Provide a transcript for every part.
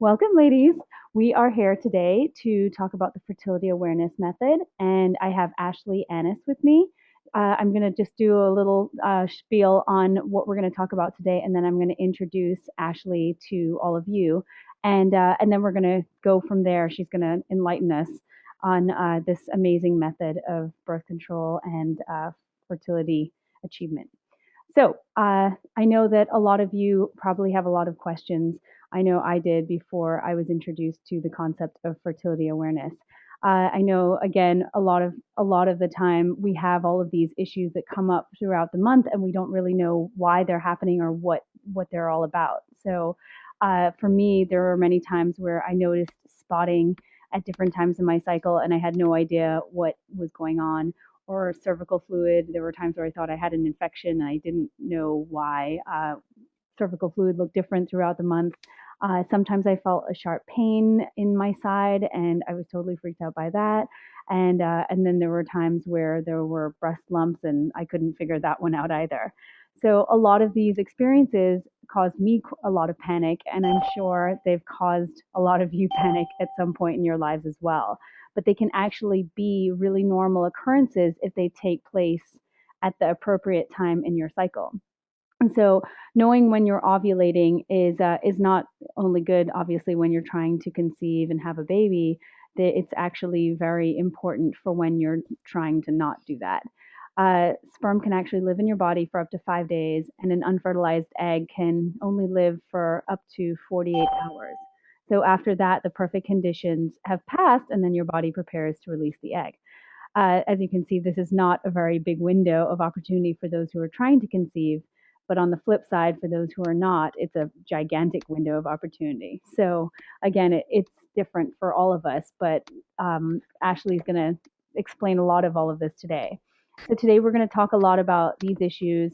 Welcome, ladies. We are here today to talk about the Fertility Awareness Method, and I have Ashley Annis with me. I'm going to just do a little spiel on what we're going to talk about today, and then I'm going to introduce Ashley to all of you, and then we're going to go from there. She's going to enlighten us on this amazing method of birth control and fertility achievement. So I know that a lot of you probably have a lot of questions. I know I did before I was introduced to the concept of fertility awareness. I know again a lot of the time we have all of these issues that come up throughout the month, and we don't really know why they're happening or what they're all about. So for me, there were many times where I noticed spotting at different times in my cycle, and I had no idea what was going on, or cervical fluid. There were times where I thought I had an infection and I didn't know why. Cervical fluid looked different throughout the month. Sometimes I felt a sharp pain in my side, and I was totally freaked out by that. And then there were times where there were breast lumps, and I couldn't figure that one out either. So a lot of these experiences caused me a lot of panic, and I'm sure they've caused a lot of you panic at some point in your lives as well. But they can actually be really normal occurrences if they take place at the appropriate time in your cycle. And so knowing when you're ovulating is not only good, obviously, when you're trying to conceive and have a baby. That it's actually very important for when you're trying to not do that. Sperm can actually live in your body for up to 5 days, and an unfertilized egg can only live for up to 48 hours. So after that, the perfect conditions have passed, and then your body prepares to release the egg. As you can see, this is not a very big window of opportunity for those who are trying to conceive. But on the flip side, for those who are not, it's a gigantic window of opportunity. So again, it's different for all of us, but Ashley's going to explain a lot of all of this today. So today we're going to talk a lot about these issues.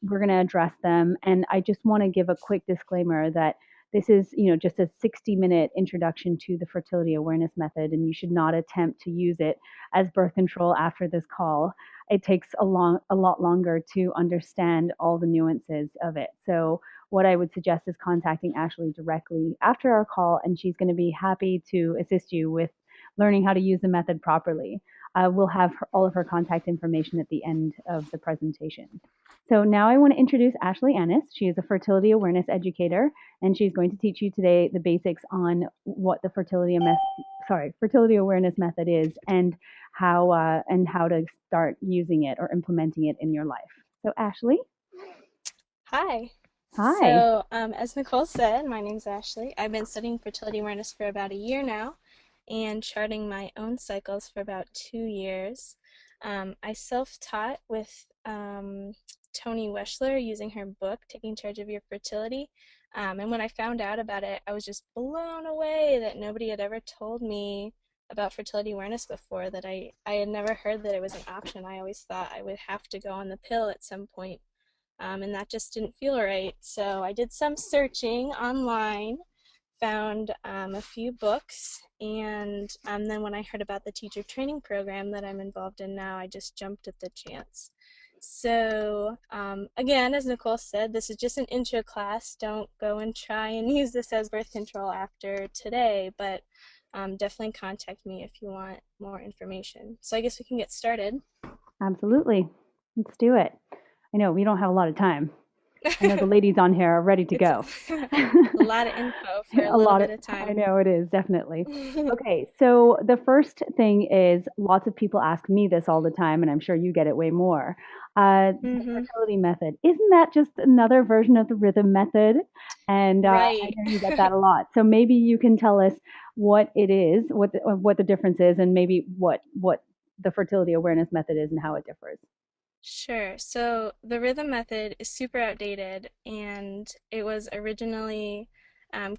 We're going to address them. And I just want to give a quick disclaimer that this is, just a 60-minute introduction to the fertility awareness method, and you should not attempt to use it as birth control after this call. It takes a lot longer to understand all the nuances of it. So what I would suggest is contacting Ashley directly after our call, and she's going to be happy to assist you with learning how to use the method properly. We'll have all of her contact information at the end of the presentation. So now I want to introduce Ashley Annis. She is a fertility awareness educator, and she's going to teach you today the basics on what the fertility awareness method is, and how to start using it or implementing it in your life. So Ashley, Hi. hi. As Nicole said, my name's Ashley. I've been studying fertility awareness for about a year now and charting my own cycles for about 2 years. I self-taught with Toni Weschler using her book, Taking Charge of Your Fertility. And when I found out about it, I was just blown away that nobody had ever told me about fertility awareness before, that I had never heard that it was an option. I always thought I would have to go on the pill at some point, and that just didn't feel right. So I did some searching online, found a few books, and then when I heard about the teacher training program that I'm involved in now, I just jumped at the chance. So again, as Nicole said, this is just an intro class. Don't go and try and use this as birth control after today, but definitely contact me if you want more information. So I guess we can get started. Absolutely. Let's do it. I know we don't have a lot of time. I know the ladies on here are ready to It's go. a lot of info for a A little lot of, bit of I time. know it is, definitely. Okay, so the first thing is lots of people ask me this all the time, and I'm sure you get it way more. The Hmm. fertility method, isn't that just another version of the rhythm method? And I Right. know you get that a lot. So maybe you can tell us what it is, what the difference is, and maybe what the fertility awareness method is and how it differs. Sure. So the rhythm method is super outdated, and it was originally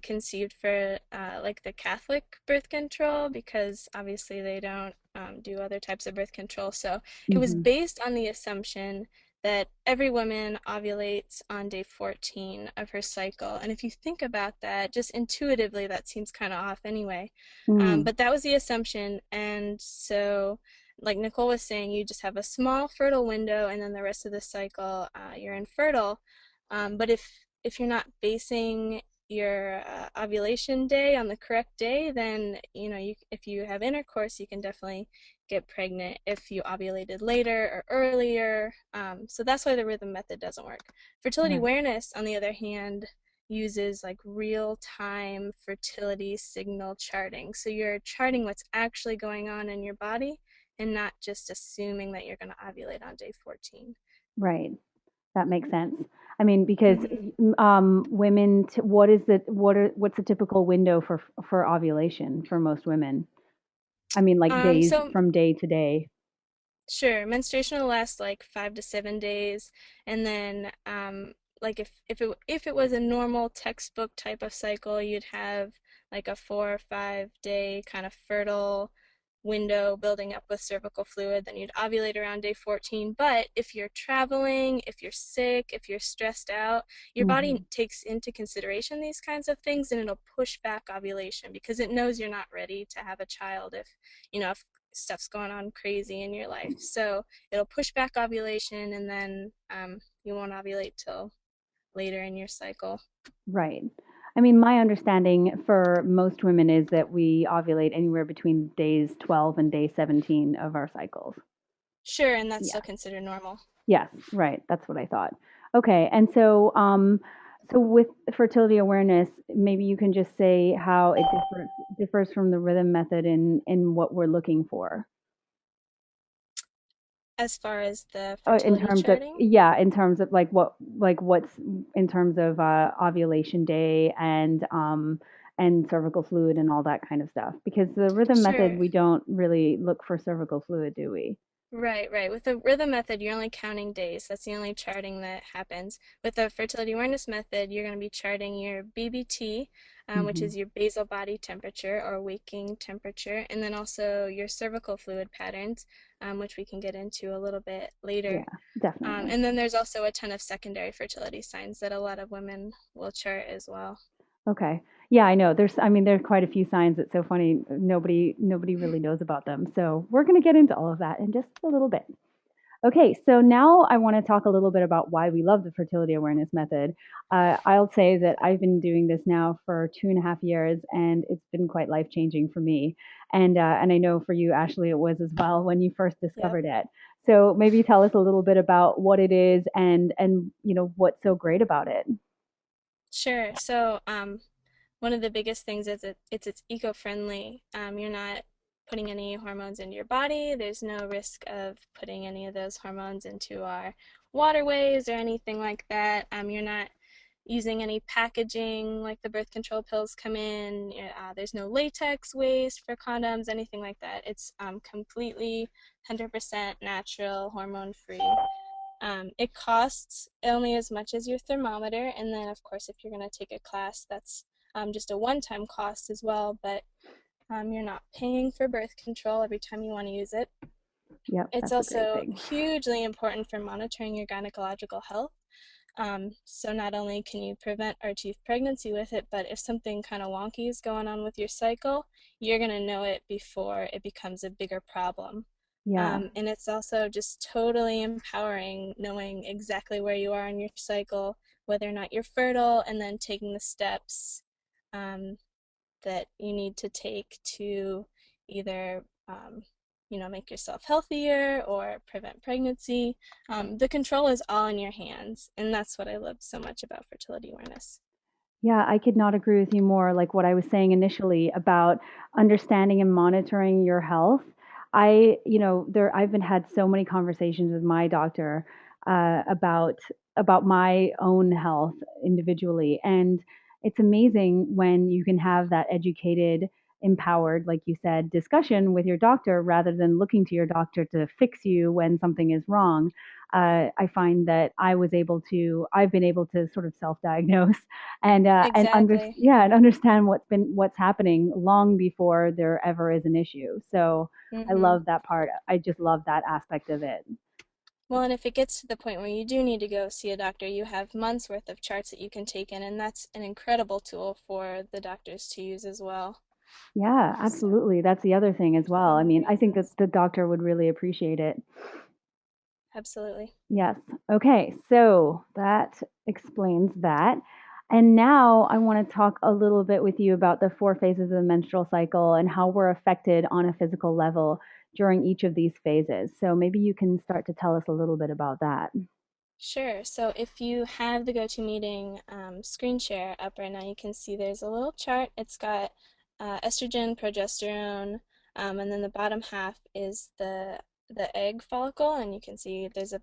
conceived for like the Catholic birth control because obviously they don't do other types of birth control. So it was Hmm. based on the assumption that every woman ovulates on day 14 of her cycle. And if you think about that, just intuitively, that seems kind of off anyway. Mm. But that was the assumption. And so like Nicole was saying, you just have a small fertile window, and then the rest of the cycle you're infertile. But if you're not basing your ovulation day on the correct day, then if you have intercourse, you can definitely get pregnant if you ovulated later or earlier. So that's why the rhythm method doesn't work. Fertility Right. awareness, on the other hand, uses like real time fertility signal charting. So you're charting what's actually going on in your body and not just assuming that you're going to ovulate on day 14. Right. That makes sense. I mean, because Mm-hmm. women, what's the typical window for ovulation for most women? I mean, like days So from day to day. sure, menstruation will last like 5 to 7 days, and then like if it was a normal textbook type of cycle, you'd have like a 4 or 5 day kind of fertile window building up with cervical fluid. Then you'd ovulate around day 14. But if you're traveling, if you're sick, if you're stressed out, your body Hmm. takes into consideration these kinds of things, and it'll push back ovulation because it knows you're not ready to have a child if stuff's going on crazy in your life. So it'll push back ovulation, and then you won't ovulate till later in your cycle. Right. I mean, my understanding for most women is that we ovulate anywhere between days 12 and day 17 of our cycles. Sure, and that's Yeah. still considered normal. Yes, right. That's what I thought. Okay. And so with fertility awareness, maybe you can just say how it differs from the rhythm method in what we're looking for. As far as the In fertility terms of, charting, yeah, in terms of what's in terms of ovulation day and cervical fluid and all that kind of stuff. Because the rhythm method, sure. we don't really look for cervical fluid, do we? Right, right. With the rhythm method, you're only counting days. That's the only charting that happens. With the fertility awareness method, you're going to be charting your BBT, which Hmm. is your basal body temperature or waking temperature, and then also your cervical fluid patterns, which we can get into a little bit Yeah, later. definitely. And then there's also a ton of secondary fertility signs that a lot of women will chart as well. Okay. Yeah, I know. I mean, there's quite a few signs. It's so funny. Nobody really knows about them. So we're going to get into all of that in just a little bit. Okay, so now I want to talk a little bit about why we love the fertility awareness method. I'll say that I've been doing this now for 2.5 years, and it's been quite life changing for me. And I know for you, Ashley, it was as well when you first Yep. discovered it. So maybe tell us a little bit about what it is and what's so great about it. Sure. So, one of the biggest things is it's eco-friendly. You're not putting any hormones into your body. There's no risk of putting any of those hormones into our waterways or anything like that. You're not using any packaging like the birth control pills come in. There's no latex waste for condoms, anything like that. It's completely 100% natural, hormone free. It costs only as much as your thermometer, and then, of course, if you're going to take a class, that's just a one time cost as well, but you're not paying for birth control every time you want to use it. Yep, It's that's a great also thing. hugely important for monitoring your gynecological health. So not only can you prevent or achieve pregnancy with it, but if something kind of wonky is going on with your cycle, you're going to know it before it becomes a bigger problem. Yeah. And it's also just totally empowering knowing exactly where you are in your cycle, whether or not you're fertile, and then taking the steps um, that you need to take to either make yourself healthier or prevent pregnancy. The control is all in your hands, and that's what I love so much about fertility awareness. Yeah, I could not agree with you more. Like what I was saying initially about understanding and monitoring your health. I've been had so many conversations with my doctor about my own health individually, and it's amazing when you can have that educated, empowered, like you said, discussion with your doctor rather than looking to your doctor to fix you when something is wrong. I find that I've been able to sort of self-diagnose Exactly. and understand what's happening long before there ever is an issue. So I Mm-hmm. love that part. I just love that aspect of it. Well, and if it gets to the point where you do need to go see a doctor, you have months worth of charts that you can take in, and that's an incredible tool for the doctors to use as well. Yeah, So, absolutely. That's the other thing as for well. all I the mean, I think that reasons. the doctor would really appreciate it. Absolutely. Yes. Okay. So that explains that. And now I want to talk a little bit with you about the four phases of the menstrual cycle and how we're affected on a physical level during each of these phases. So maybe you can start to tell us a little bit about that. Sure. So if you have the GoToMeeting screen share up right now, you can see there's a little chart. It's got estrogen, progesterone, and then the bottom half is the egg follicle, and you can see there's a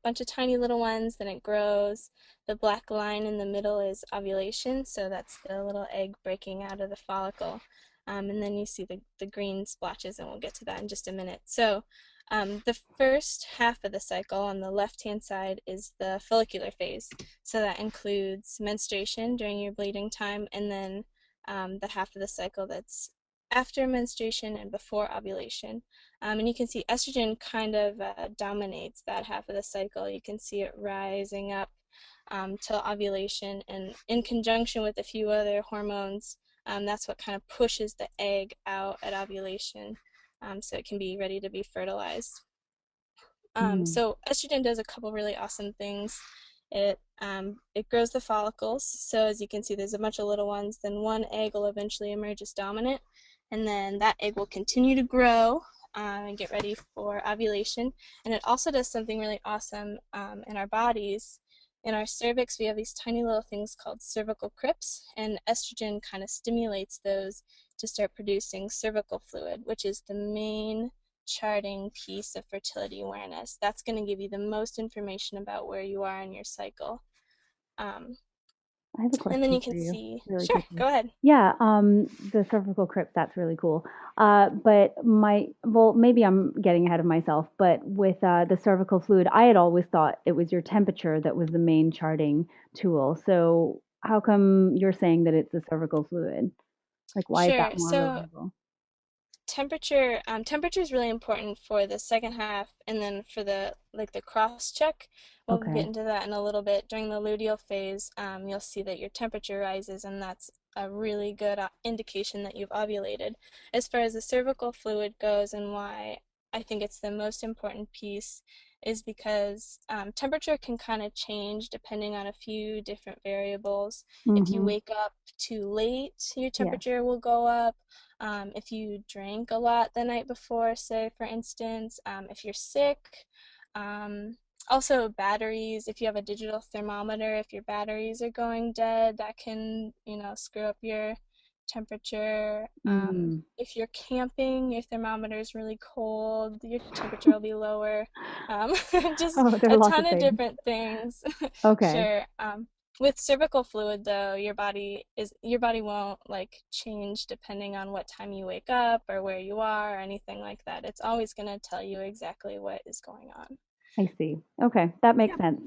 bunch of tiny little ones. Then it grows. The black line in the middle is ovulation, so that's the little egg breaking out of the follicle. And then you see the green splotches, and we'll get to that in just a minute. So the first half of the cycle on the left-hand side is the follicular phase. So that includes menstruation during your bleeding time, and then the half of the cycle that's after menstruation and before ovulation. And you can see estrogen kind of dominates that half of the cycle. You can see it rising up till ovulation, and in conjunction with a few other hormones, that's what kind of pushes the egg out at ovulation, so it can be ready to be fertilized. Mm. So estrogen does a couple really awesome things. It grows the follicles. So as you can see, there's a bunch of little ones. Then one egg will eventually emerge as dominant, and then that egg will continue to grow and get ready for ovulation. And it also does something really awesome in our bodies. In our cervix, we have these tiny little things called cervical crypts, and estrogen kind of stimulates those to start producing cervical fluid, which is the main charting piece of fertility awareness. That's going to give you the most information about where you are in your cycle. Um, I have a and then question you for can you see, really sure, quickly. go ahead. Yeah, the cervical crypt, that's really cool. Well, maybe I'm getting ahead of myself, but with the cervical fluid, I had always thought it was your temperature that was the main charting tool. So how come you're saying that it's the cervical fluid? Like, why is that Sure. more So reliable? temperature is really important for the second half, and then for the cross check, we'll get Okay. into that in a little bit. During the luteal phase, you'll see that your temperature rises, and that's a really good indication that you've ovulated. As far as the cervical fluid goes, and why I think it's the most important piece, is because temperature can kind of change depending on a few different variables. If you Mm-hmm. wake up too late, your Yes. temperature will go up. If you drank a lot the night before, say, for instance, if you're sick, um, also batteries, if you have a digital thermometer, if your batteries are going dead, that can, screw up your temperature. Mm. If you're camping, your thermometer is really cold, your temperature will be lower. Um, just Oh, there are a lots ton of of things. different things. Okay. Sure. With cervical fluid, though, your body won't like change depending on what time you wake up or where you are or anything like that. It's always going to tell you exactly what is going on. I see. Okay, that makes Yeah. sense.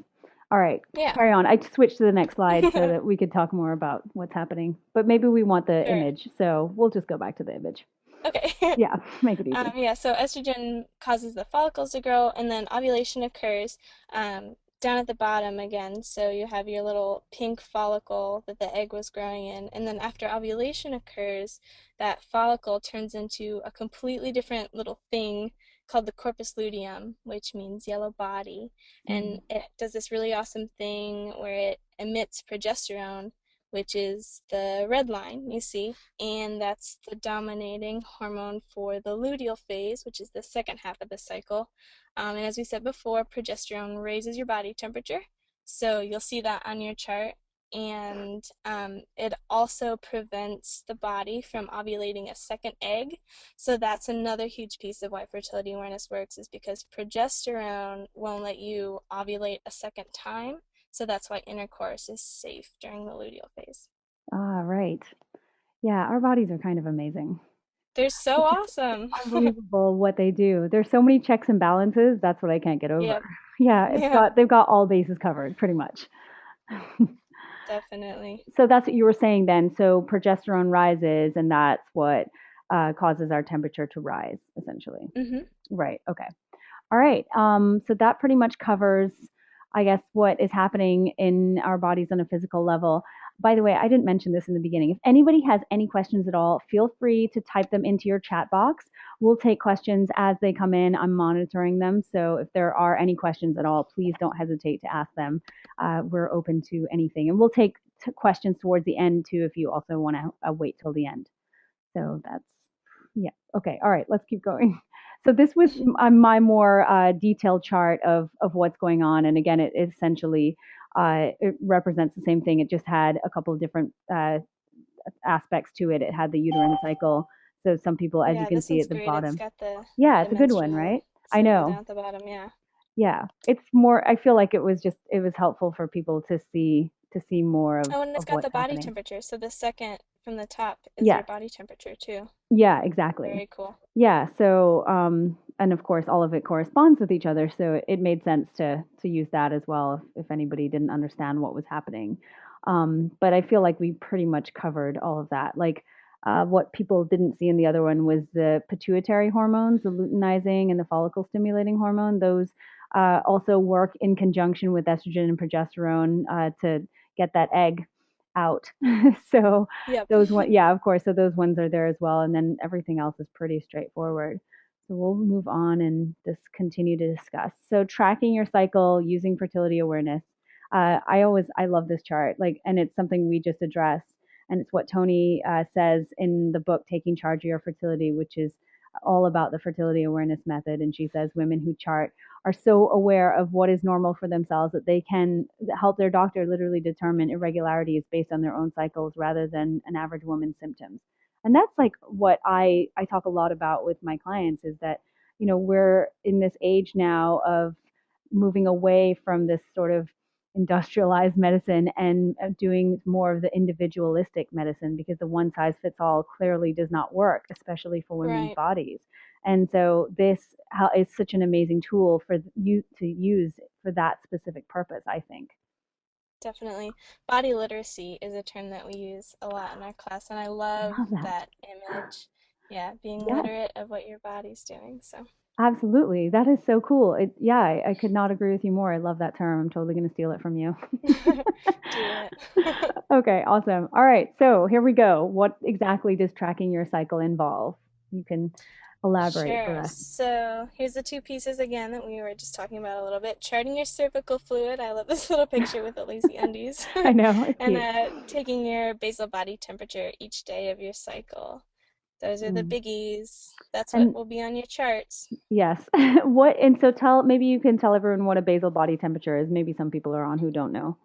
All right, Yeah. carry on. I switched to the next slide so that we could talk more about what's happening. But maybe we want the Sure. image, so we'll just go back to the image. Okay. Yeah, make it easy. Yeah, so estrogen causes the follicles to grow, and then ovulation occurs down at the bottom again. So you have your little pink follicle that the egg was growing in, and then after ovulation occurs, that follicle turns into a completely different little thing called the corpus luteum, which means yellow body, and Mm. it does this really awesome thing where it emits progesterone, which is the red line you see, and that's the dominating hormone for the luteal phase, which is the second half of the cycle. And as we said before, progesterone raises your body temperature, so you'll see that on your chart. And it also prevents the body from ovulating a second egg. So that's another huge piece of why fertility awareness works, is because progesterone won't let you ovulate a second time. So that's why intercourse is safe during the luteal phase. Ah, right. Yeah, our bodies are kind of amazing. They're so It's awesome. unbelievable what they do. There's so many checks and balances. That's what I can't get over. Yep. Yeah, Yeah, they've got all bases covered pretty much. definitely. So that's what you were saying then. So progesterone rises, and that's what causes our temperature to rise, essentially. Hmm. Right. Okay. All right. So that pretty much covers, I guess, what is happening in our bodies on a physical level. By the way, I didn't mention this in the beginning. If anybody has any questions at all, feel free to type them into your chat box. We'll take questions as they come in. I'm monitoring them. So if there are any questions at all, please don't hesitate to ask them. We're open to anything. And we'll take questions towards the end too, if you also want to wait till the end. So that's, yeah. Okay. All right. Let's keep going. So this was my more detailed chart of what's going on, and again, it essentially it represents the same thing. It just had a couple of different aspects to it. It had the uterine cycle. So some people, as you Yeah, can this see one's at the great. It's bottom, got yeah, the it's a good one, menstrual right? I symbol down know. at the bottom. Yeah. Yeah, it's more. I feel like it was helpful for people to see more Oh, and it's of got the what's body happening. temperature. So the second from the top is your Yes. body temperature too. Yeah, exactly. Very cool. Yeah, so and of course all of it corresponds with each other, so it made sense to use that as well if anybody didn't understand what was happening. But I feel like we pretty much covered all of that. Like what people didn't see in the other one was the pituitary hormones, the luteinizing and the follicle stimulating hormone. Those also work in conjunction with estrogen and progesterone to get that egg out. So Yep. those one, yeah, of course. So those ones are there as well, and then everything else is pretty straightforward. So we'll move on and just continue to discuss. So tracking your cycle using fertility awareness. I love this chart, like, and it's something we just addressed, and it's what Tony says in the book Taking Charge of Your Fertility, which is all about the fertility awareness method. And she says women who chart are so aware of what is normal for themselves that they can help their doctor literally determine irregularities based on their own cycles rather than an average woman's symptoms. And that's like what I talk a lot about with my clients is that, you know, we're in this age now of moving away from this sort of industrialized medicine and doing more of the individualistic medicine because the one size fits all clearly does not work, especially for women's Right. bodies. And so this is such an amazing tool for you to use for that specific purpose, I think. Definitely. Body literacy is a term that we use a lot in our class, and I I love love that. that image. Yeah, being Yes, literate of what your body's doing. So absolutely. That is so cool. Yeah, I could not agree with you more. I love that term. I'm totally going to steal it from you. do it. Okay, awesome. All right, so here we go. What exactly does tracking your cycle involve? You can elaborate for Sure. us. So here's the two pieces again that we were just talking about a little bit. Charting your cervical fluid. I love this little picture with the lazy undies. I know, it's And cute. taking your basal body temperature each day of your cycle. Those are the Mm. biggies. That's what And will be on your charts. yes, what, and so tell, maybe you can tell everyone what a basal body temperature is. Maybe some people are on who don't know.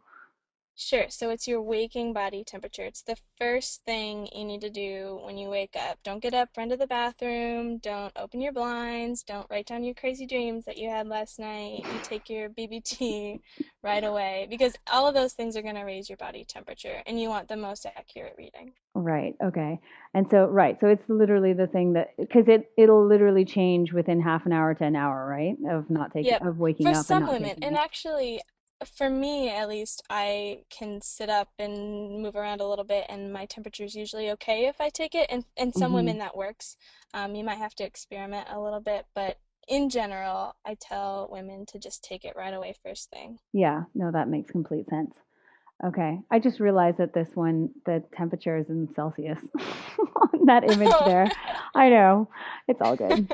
Sure, so it's your waking body temperature. It's the first thing you need to do when you wake up. Don't get up, run to the bathroom, don't open your blinds, don't write down your crazy dreams that you had last night. You take your BBT right away because all of those things are going to raise your body temperature and you want the most accurate reading. Right. Okay. And so, right. So it's literally the thing that, because it'll literally change within half an hour to an hour, right? Of not taking, Yep. of waking For up and some not women, taking and it. actually, for me at least, I can sit up and move around a little bit, and my temperature is usually okay if I take it. And some Hmm. women that works. You might have to experiment a little bit, but in general, I tell women to just take it right away first thing. Yeah. No, that makes complete sense. Okay. I just realized that this one, the temperature is in Celsius on that image there. I know. It's all good.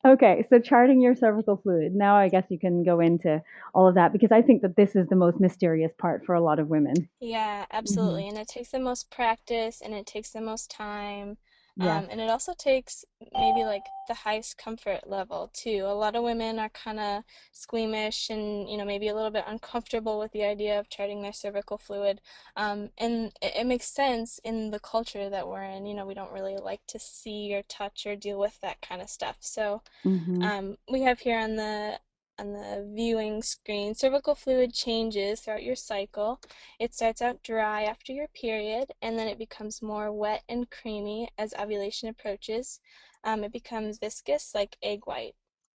Okay. So charting your cervical fluid. Now I guess you can go into all of that because I think that this is the most mysterious part for a lot of women. Yeah, Hmm. absolutely. And it takes the most practice and it takes the most time. Yes. And it also takes maybe like the highest comfort level too. A lot of women are kind of squeamish and, maybe a little bit uncomfortable with the idea of charting their cervical fluid. And it makes sense in the culture that we're in. We don't really like to see or touch or deal with that kind of stuff. So, Hmm. we have here on the viewing screen, cervical fluid changes throughout your cycle. It starts out dry after your period, and then it becomes more wet and creamy as ovulation approaches. It becomes viscous like egg white.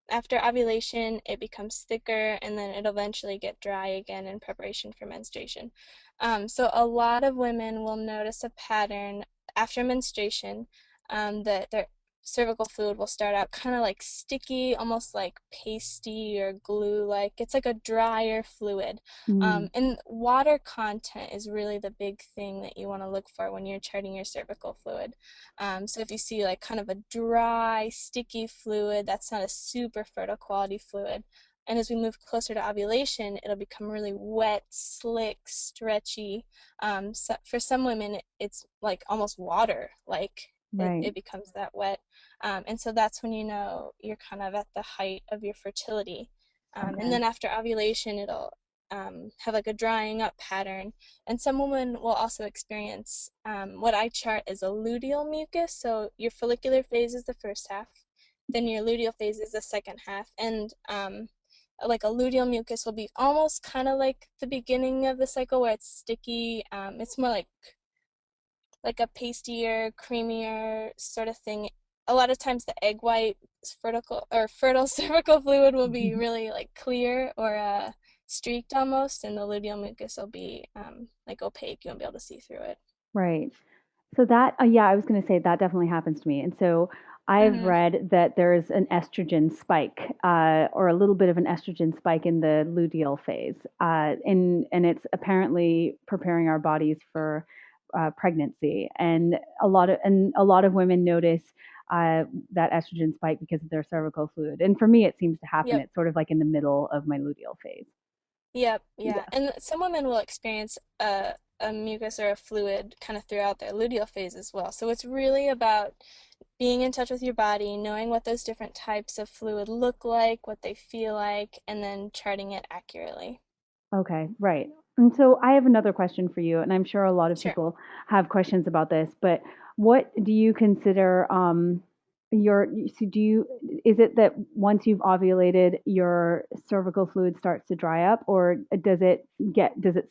After ovulation, it becomes thicker, and then it'll eventually get dry again in preparation for menstruation. So a lot of women will notice a pattern after menstruation that their cervical fluid will start out kind of like sticky, almost like pasty or glue-like. It's like a drier fluid. Mm. And water content is really the big thing that you want to look for when you're charting your cervical fluid. So if you see like kind of a dry, sticky fluid, that's not a super fertile quality fluid. And as we move closer to ovulation, it'll become really wet, slick, stretchy. So for some women, it's like almost water, like Right. it becomes that wet. And so that's when you know you're kind of at the height of your fertility. And Okay. then after ovulation, it'll have like a drying up pattern. And some women will also experience what I chart as a luteal mucus. So your follicular phase is the first half, then your luteal phase is the second half. And like a luteal mucus will be almost kind of like the beginning of the cycle where it's sticky. It's more like a pastier, creamier sort of thing. A lot of times the egg white fertile cervical fluid will be really like clear or streaked almost, and the luteal mucus will be like opaque. You won't be able to see through it. Right. So that, yeah, I was going to say that definitely happens to me. And so I've Mm-hmm. read that there's an estrogen spike, or a little bit of an estrogen spike in the luteal phase, and it's apparently preparing our bodies for pregnancy. And a lot of women notice uh, that estrogen spike because of their cervical fluid. And for me, it seems to happen. Yep. It's sort of like in the middle of my luteal phase. Yep, yeah. Yeah. And some women will experience a mucus or a fluid kind of throughout their luteal phase as well. So it's really about being in touch with your body, knowing what those different types of fluid look like, what they feel like, and then charting it accurately. Okay, right. And so I have another question for you, and I'm sure a lot of Sure. people have questions about this, but what do you consider so is it that once you've ovulated, your cervical fluid starts to dry up, or does it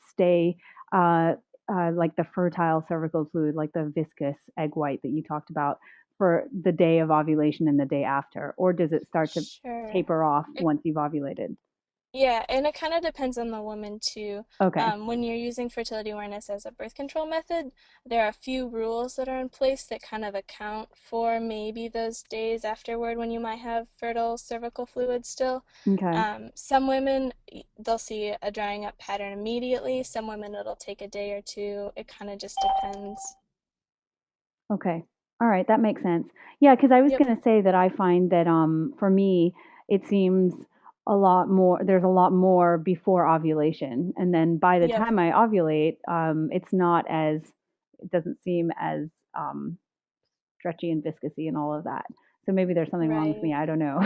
stay uh, like the fertile cervical fluid, like the viscous egg white that you talked about for the day of ovulation and the day after, or does it start to Sure. taper off It once you've ovulated? Yeah, and it kind of depends on the woman too. Okay. When you're using fertility awareness as a birth control method, there are a few rules that are in place that kind of account for maybe those days afterward when you might have fertile cervical fluid still. Okay. Some women, they'll see a drying up pattern immediately. Some women, it'll take a day or two. It kind of just depends. Okay. All right, that makes sense. Yeah, because I was Yep, going to say that I find that for me, it seems there's a lot more before ovulation. And then by the yep, time I ovulate, it doesn't seem as um, stretchy and viscousy and all of that. So maybe there's something wrong with me. right. I don't know.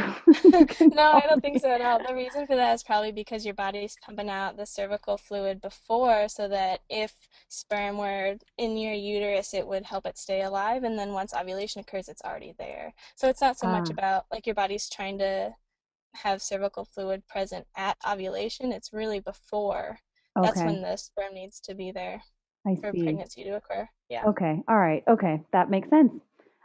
You can No, I tell don't think me. so at all. The reason for that is probably because your body's pumping out the cervical fluid before, so that if sperm were in your uterus, it would help it stay alive. And then once ovulation occurs, it's already there. So it's not so much Ah, about like your body's trying to have cervical fluid present at ovulation. It's really before. That's okay. when the sperm needs to be there I for see. pregnancy to occur. Yeah. Okay. All right. Okay. That makes sense.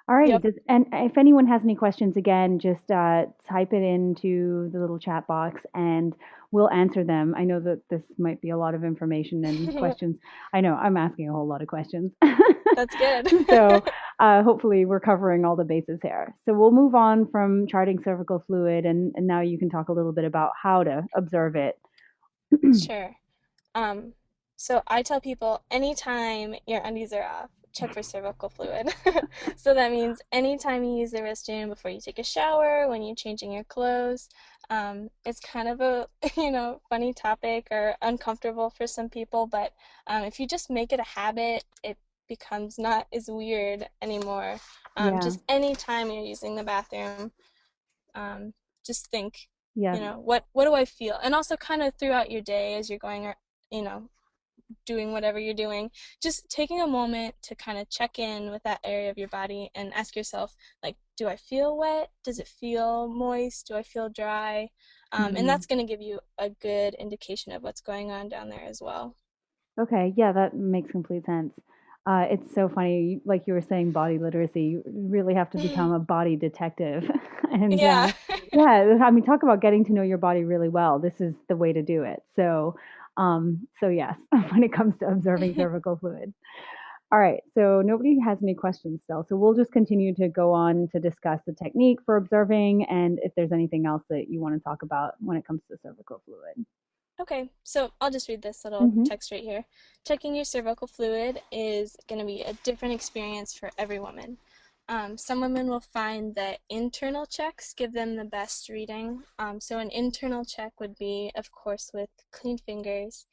All righty. Yep. And if anyone has any questions, again, just type it into the little chat box and we'll answer them. I know that this might be a lot of information and questions. I know I'm asking a whole lot of questions. That's good. So hopefully we're covering all the bases here. So we'll move on from charting cervical fluid and now you can talk a little bit about how to observe it. Sure. Um, so I tell people anytime your undies are off, check for cervical fluid. So that means anytime you use the restroom before you take a shower, when you're changing your clothes. It's kind of a, funny topic or uncomfortable for some people, but if you just make it a habit, it becomes not as weird anymore. Yeah. Just anytime you're using the bathroom, um, just think, Yeah. what do I feel? And also kind of throughout your day as you're going, you know, doing whatever you're doing, just taking a moment to kind of check in with that area of your body and ask yourself, like, do I feel wet? Does it feel moist? Do I feel dry? And Hmm. that's going to give you a good indication of what's going on down there as well. Okay, yeah, that makes complete sense. It's so funny, like you were saying, body literacy. You really have to become a body detective, and Yeah. yeah, I mean, talk about getting to know your body really well. This is the way to do it. So yes, when it comes to observing cervical fluid. All right, so nobody has any questions still, so we'll just continue to go on to discuss the technique for observing, and if there's anything else that you want to talk about when it comes to cervical fluid. Okay, so I'll just read this little Hmm. text right here. Checking your cervical fluid is going to be a different experience for every woman. Some women will find that internal checks give them the best reading. So an internal check would be, of course, with clean fingers,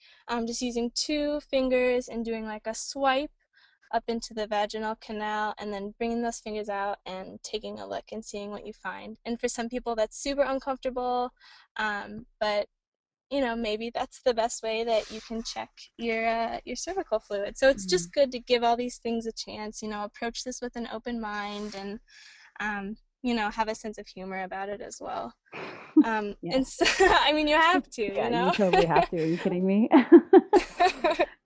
just using two fingers and doing like a swipe up into the vaginal canal and then bringing those fingers out and taking a look and seeing what you find. And for some people, that's super uncomfortable, but maybe that's the best way that you can check your cervical fluid. So it's Mm. just good to give all these things a chance. Approach this with an open mind and have a sense of humor about it as well. Yeah. And so, I mean, you have to, Yeah, you totally have to. Are you kidding me?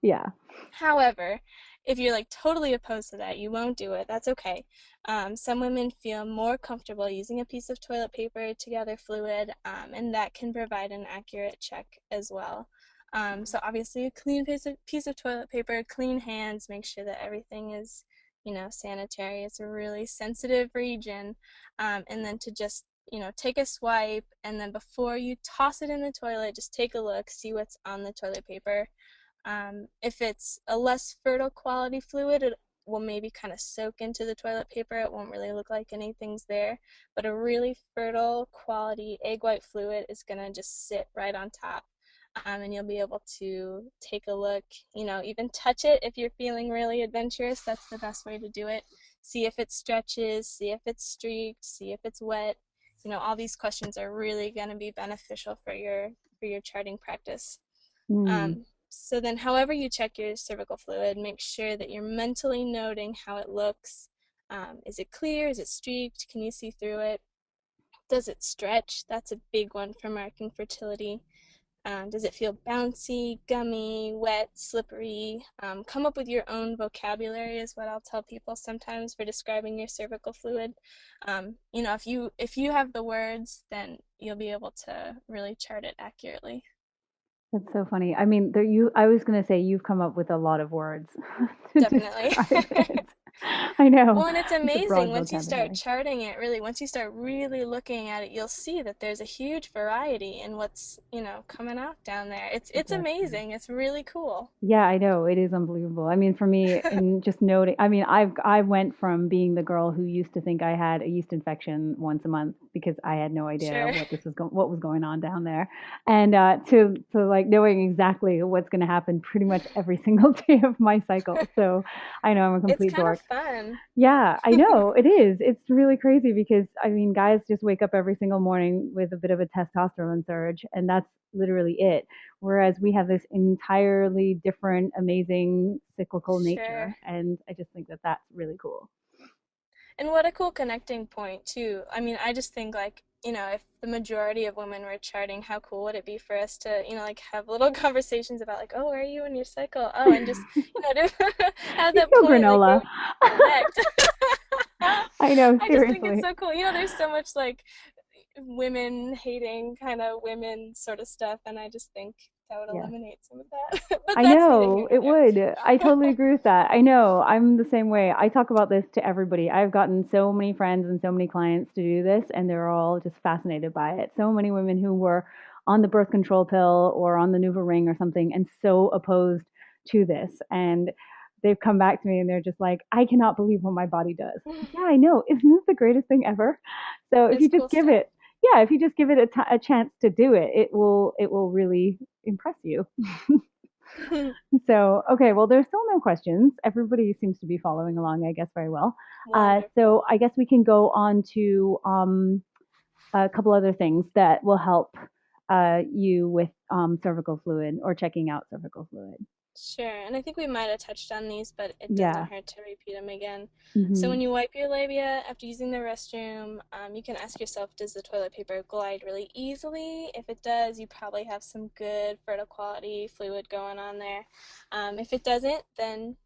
Yeah. However, if you're like totally opposed to that, you won't do it. That's okay. Some women feel more comfortable using a piece of toilet paper to gather fluid, and that can provide an accurate check as well. So obviously, a clean piece of toilet paper, clean hands, make sure that everything is, sanitary. It's a really sensitive region, and then to just take a swipe, and then before you toss it in the toilet, just take a look, see what's on the toilet paper. If it's a less fertile quality fluid, it will maybe kind of soak into the toilet paper. It won't really look like anything's there. But a really fertile quality egg white fluid is going to just sit right on top. And you'll be able to take a look, even touch it if you're feeling really adventurous. That's the best way to do it. See if it stretches, see if it's streaked, see if it's wet. All these questions are really going to be beneficial for your charting practice. Mm. So then, however you check your cervical fluid, make sure that you're mentally noting how it looks. Is it clear? Is it streaked? Can you see through it? Does it stretch? That's a big one for marking fertility. Does it feel bouncy, gummy, wet, slippery? Come up with your own vocabulary is what I'll tell people sometimes for describing your cervical fluid. If you have the words, then you'll be able to really chart it accurately. That's so funny. I mean, I was going to say you've come up with a lot of words to Definitely. describe it. I know. Well, and it's It's a amazing broad once you start vocabulary. charting it, really, once you start really looking at it, you'll see that there's a huge variety in what's, coming out down there. It's Exactly. amazing. It's really cool. Yeah, I know. It is unbelievable. I mean, for me, in just noting, I mean, I went from being the girl who used to think I had a yeast infection once a month because I had no idea Sure. what was going on down there, and to like knowing exactly what's going to happen pretty much every single day of my cycle. So I know I'm a It's complete kind of dork. fun. Yeah, I know. It is. It's really crazy because I mean, guys just wake up every single morning with a bit of a testosterone surge, and that's literally it. Whereas we have this entirely different, amazing cyclical Sure. nature, and I just think that that's really cool. And what a cool connecting point, too. I mean, I just think, like, if the majority of women were charting, how cool would it be for us to, like, have little conversations about, like, oh, where are you in your cycle? Oh, and just, to have You that feel point, like, where granola. we connect. I know, I just think it's seriously. so cool. There's so much, like, women hating kind of women sort of stuff, and I just think that would Yes. eliminate some of that. But I that's neither here know nor it there. would. I totally agree with that. I know. I'm the same way. I talk about this to everybody. I've gotten so many friends and so many clients to do this, and they're all just fascinated by it. So many women who were on the birth control pill or on the Nuva ring or something and so opposed to this. And they've come back to me and they're just like, I cannot believe what my body does. Yeah, I know. Isn't this the greatest thing ever? So if It's you just cool give stuff. it, yeah, if you just give it a chance to do it, it will really impress you. So, okay, well, there's still no questions. Everybody seems to be following along, I guess, very well. So, Wonderful. I guess we can go on to a couple other things that will help you with cervical fluid or checking out cervical fluid. Sure, and I think we might have touched on these, but it doesn't Yeah. hurt to repeat them again. So Hmm. when you wipe your labia after using the restroom, you can ask yourself, does the toilet paper glide really easily? If it does, you probably have some good fertile quality fluid going on there. If it doesn't, then,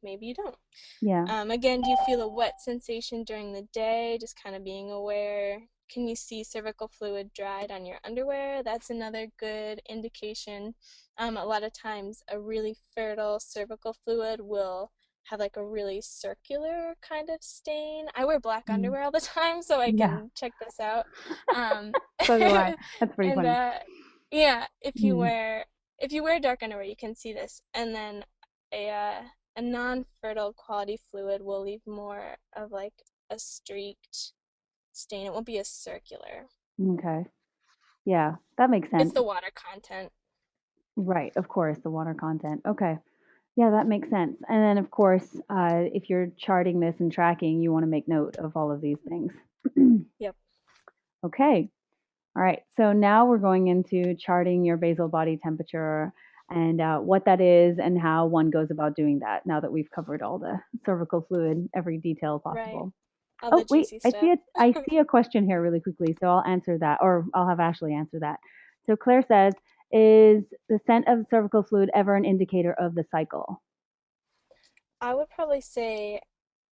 maybe you don't. Yeah. Again, do you feel a wet sensation during the day? Just kind of being aware. Can you see cervical fluid dried on your underwear? That's another good indication. A lot of times, a really fertile cervical fluid will have like a really circular kind of stain. I wear black Mm. underwear all the time, so I Yeah. can check this out. Um, So do I. That's pretty and funny. yeah, if you Mm. wear if you wear dark underwear, you can see this. And then a a non-fertile quality fluid will leave more of like a streaked stain. It won't be as circular. Okay. Yeah, that makes It's sense. the water content. Right, of course, the water content. Okay. Yeah, that makes sense. And then, of course, if you're charting this and tracking, you want to make note of all of these things. Yep. Okay. All right. So now we're going into charting your basal body temperature and what that is and how one goes about doing that now that we've covered all the cervical fluid, every detail Right. possible. All the Oh, wait, juicy I see stuff. it. I see a question here really quickly, so I'll answer that, or I'll have Ashley answer that. So Claire says, "Is the scent of cervical fluid ever an indicator of the cycle?" I would probably say,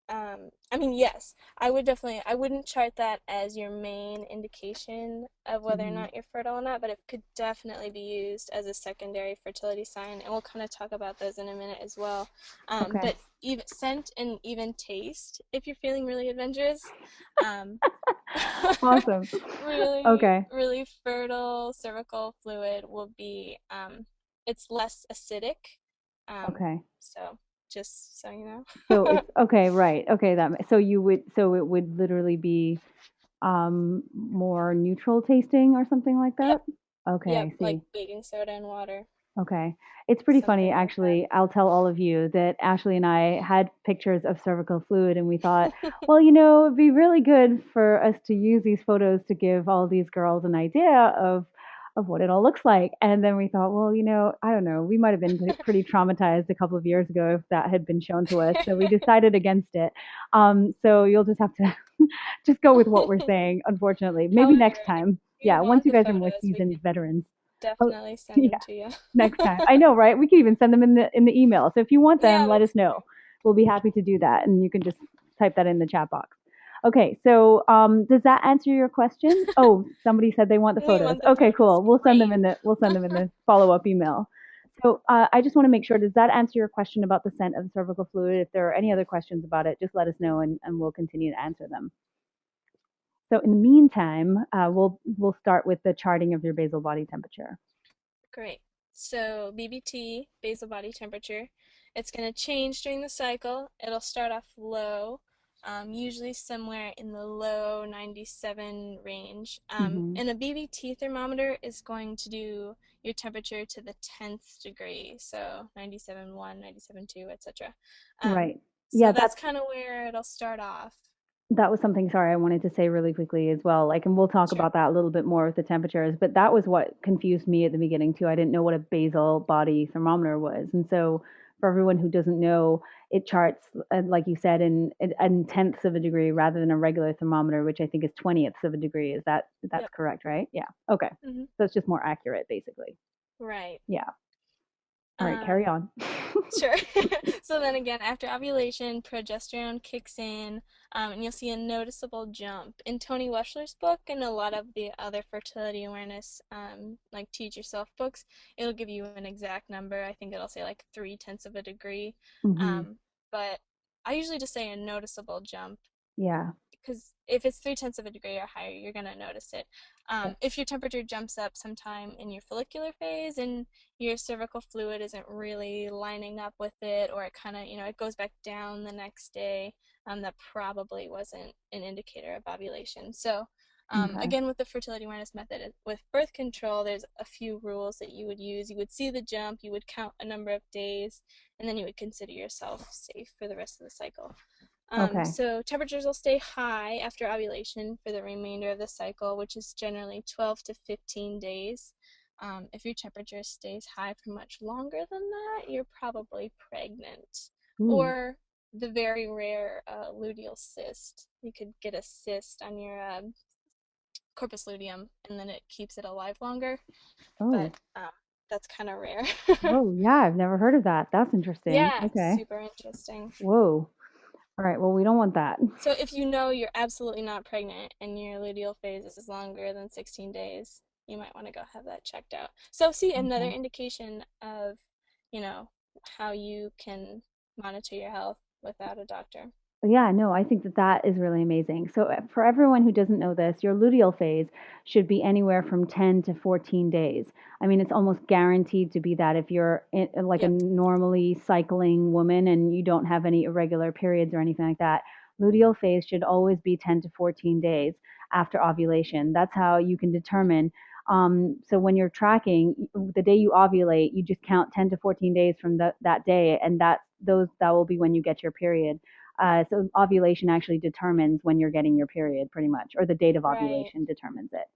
I mean, yes, I wouldn't chart that as your main indication of whether or Hmm. not you're fertile or not, but it could definitely be used as a secondary fertility sign, and we'll kind of talk about those in a minute as well. Okay. But even scent and even taste, if you're feeling really adventurous, um, Awesome. really, Okay. really fertile cervical fluid will be, it's less acidic. Okay. So just so you know. So it's okay, right? Okay, so you would so it would literally be more neutral tasting or something like Yep. that. Okay, Yep, I like see. baking soda and water, Okay. It's pretty funny, something like actually. I'll tell all of you that Ashley and I had pictures of cervical fluid, and we thought, that. well, it'd be really good for us to use these photos to give all these girls an idea of what it all looks like. And then we thought, well, I don't know, we might have been pretty traumatized a couple of years ago if that had been shown to us. So we decided against it. So you'll just have to just go with what we're saying, unfortunately. Maybe However, next if time. you Yeah, once want you the guys are more photos, we seasoned can veterans. Oh, definitely send yeah, them to you. next time. I know, right? We can even send them in the email. So if you want them, Yeah, let us that's know. true. We'll be happy to do that, and you can just type that in the chat box. Okay, so does that answer your question? Oh, somebody said they want the We photos. want the Okay, photos. cool. Great. We'll send them in the follow up email. So I just want to make sure. Does that answer your question about the scent of cervical fluid? If there are any other questions about it, just let us know, and we'll continue to answer them. So in the meantime, we'll start with the charting of your basal body temperature. Great. So BBT, basal body temperature, it's going to change during the cycle. It'll start off low, usually somewhere in the low 97 range. Hmm. And a BBT thermometer is going to do your temperature to the 10th degree, so 97.1, 97.2, etc. Right. Yeah, So that's kind of where it'll start off. that was something, sorry, I wanted to say really quickly as well. Like, and we'll talk Sure. about that a little bit more with the temperatures, but that was what confused me at the beginning too. I didn't know what a basal body thermometer was. And so for everyone who doesn't know, it charts, like you said, in tenths of a degree rather than a regular thermometer, which I think is 20ths of a degree. That's Yep. correct, right? Yeah. Okay. Hmm. So it's just more accurate, basically. Right. Yeah. All right, carry Um, on. Sure. So then again, after ovulation, progesterone kicks in, and you'll see a noticeable jump. In Tony Weschler's book and a lot of the other fertility awareness, like Teach Yourself books, it'll give you an exact number. I think it'll say like 3/10 of a degree. Hmm. But I usually just say a noticeable jump Yeah. because if it's 3/10 of a degree or higher, you're gonna notice it. If your temperature jumps up sometime in your follicular phase and your cervical fluid isn't really lining up with it, or it kind of, it goes back down the next day, that probably wasn't an indicator of ovulation. So, Okay. again, with the fertility awareness method, with birth control, there's a few rules that you would use. You would see the jump, you would count a number of days, and then you would consider yourself safe for the rest of the cycle. Okay. So temperatures will stay high after ovulation for the remainder of the cycle, which is generally 12 to 15 days. If your temperature stays high for much longer than that, you're probably pregnant. Ooh. Or the very rare luteal cyst. You could get a cyst on your corpus luteum and then it keeps it alive longer, but Oh. that's kind of rare. Oh, yeah, I've never heard of that. That's interesting. Yeah, Okay. super interesting. Whoa. All right. Well, we don't want that. So if you know you're absolutely not pregnant and your luteal phase is longer than 16 days, you might want to go have that checked out. So see another Okay. indication of, you know, how you can monitor your health without a doctor. Yeah, no, I think that that is really amazing. So, for everyone who doesn't know this, your luteal phase should be anywhere from 10 to 14 days. I mean, it's almost guaranteed to be that if you're like a Yep. normally cycling woman and you don't have any irregular periods or anything like that. luteal phase should always be 10 to 14 days after ovulation. That's how you can determine. So when you're tracking the day you ovulate, you just count 10 to 14 days from that day, and that will be when you get your period. So ovulation actually determines when you're getting your period, pretty much, or the date of Right. ovulation determines it.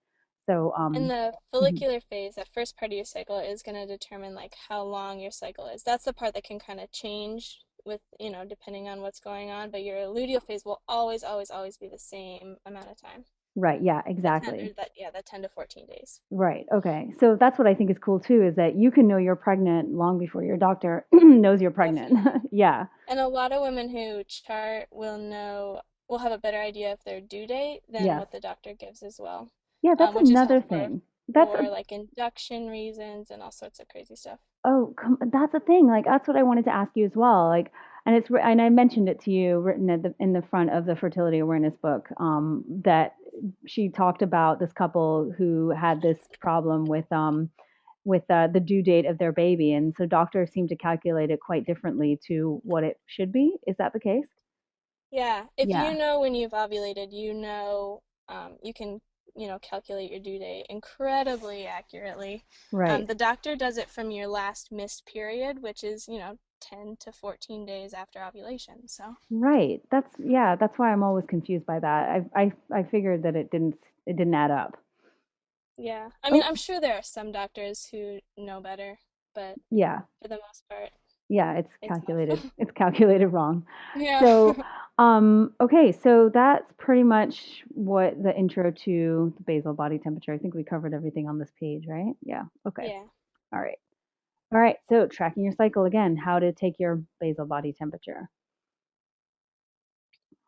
So, And the mhm. follicular phase, that first part of your cycle, is going to determine like how long your cycle is. That's the part that can kind of change with, depending on what's going on, but your luteal phase will always, always, always be the same amount of time. Right, yeah, That 10 exactly. or that yeah, that 10 to 14 days. Right. Okay. So that's what I think is cool too, is that you can know you're pregnant long before your doctor knows you're pregnant. Definitely. Yeah. And a lot of women who chart will have a better idea of their due date than Yes. what the doctor gives as well, Yeah, that's which is another helpful thing. for like induction reasons and all sorts of crazy stuff. That's a thing. Like that's what I wanted to ask you as well. Like, and I mentioned it to you, written at in the front of the fertility awareness book. That she talked about this couple who had this problem with the due date of their baby, and so doctors seem to calculate it quite differently to what it should be. Is that the case? Yeah, if you Yeah. know when you've ovulated, you can, calculate your due date incredibly accurately. Right. The doctor does it from your last missed period, which is, 10 to 14 days after ovulation. So, Right. That's yeah. That's why I'm always confused by that. I figured that it didn't add up. yeah. I mean, Oh I'm sure there are some doctors who know better, but yeah. for the most part, Yeah, it's off. it's calculated wrong. Yeah. So, okay, so that's pretty much what the intro to the basal body temperature. I think we covered everything on this page, right? Yeah. Okay. Yeah. All right. All right. So, tracking your cycle again, how to take your basal body temperature.